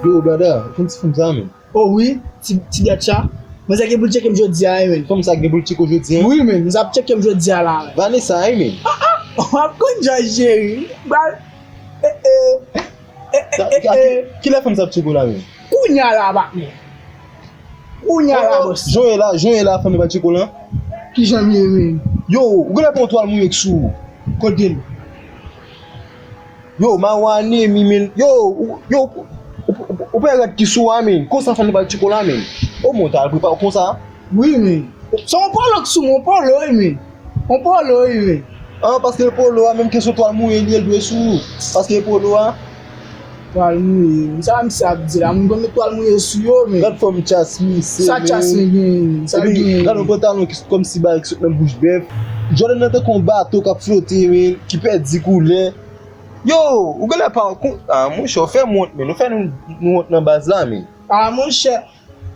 Yo, brother, kom ti fom sa men? Oh oui, ti det ça. Mwen sa ge pou check jodi a men. Kom sa ge bou chik ojodi? Oui men, mwen sa check jodi a la. Vanessa, men? On kon chéri. Ki la fom sa chik la men? Kounya la bak men. Kounya la boss. Joye la fom ba chik la? Ki jan men. Yo, ou gwen apon toal mou ek sou? Kodel. Yo, ma wane mi men. Yo, ou pe agat ki sou a men? Kon sa fom ba chik la men? Ou moun tal pou pa kon sa? Oui men. Son polo sou, mon polo men. On polo men. Ah, paske le polo a menm kesyo toal mou en yel dwe sou. Paske le polo a? Toal mou. Sa mi sa di la, mwen me toal mou sou yo men. Gad fom chas mi se. Sa chas men. Sa gen. Gad nou kontan nou ki kom si ba ek sot men bouche bef. Jordan nan te kon bato kap flote men, ki pe di koule. Yo, ou gale pa moun chofer mont men, nou fè nou mont nan baz la men. Ah mon cher.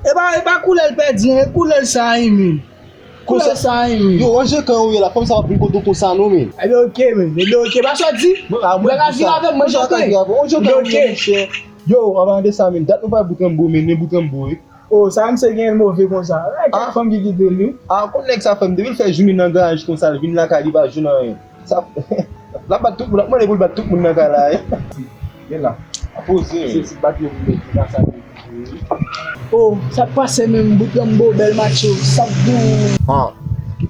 E ba koule l pe di, koule l sa yi men. Koule sa yi men. Yo, anje kan ou ye la fom sa va prin koto kon sa nou men. Ebe ok men, ba sorti. Mwen ka fi avem mwen jote. Yo, avan de sa men, dat nou pa boutan mbou men, ne boutan mbou e. Oh, sa m se gen mouve kon sa. Fom ki gite li. Ah, kon nek sa fom, devil fè jouni nan ganj kon sa, vin la ka li ba jounan yon. Sa, la bat tout moun, mwen evol bat tout moun nan ka la e. Gen la, apose yon. Se bat yon moun, nan sa yon. Oh, sa pase men boutan mbou, bel macho, sa bou. Ah,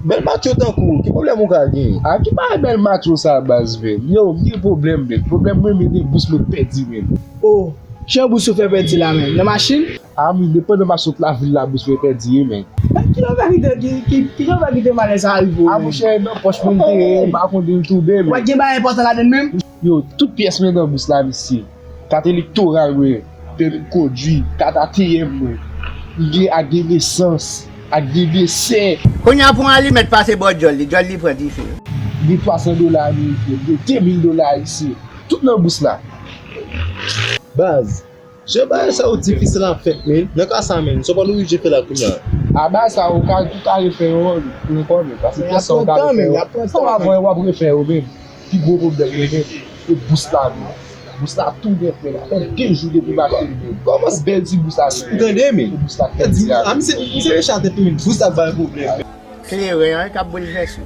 bel macho tan kou, ki problem moun ka gen? A ki pa bel macho sa baz ven. Yo, ni problem men. Problem men de bous me pedi men. Oh, chen bous se fe pedi la men. Nan machin? A mi depen de ma sot la vil la bous me pedi men. Ki yon va gite mane sa rivo? A mou chen nan poch men te, bakon den tou den men. Wak gen ba important la den men? Yo, tout piyes men nan bous la misi. Kat elektoral men, permis kodwi, kat ATM men. Ge age lesans, age desen. Konya pou an li met pase bo jolli prenti fe. Ge $300 ni, ge $10,000 isi. Tout nan bous la. Baz, je ba sa ou difícil an fèt men, nan ka sa men, so pa nou yu je fè la kou nan. A ba sa ou ka tout a refen yon, yon kon men. Pase Ya sa ou ka prontan men, refen ya yon. prontan Sa men. wap refen yon men. Pi gwo problem men. E bous la men. Bous la tout refen. A fè 15 jou depi baken men. Koman se bel di bous la men. Utende men? Bous la 15 A mi se re chante pi men, bous la ba problem. Kle yon, kap boni fesu.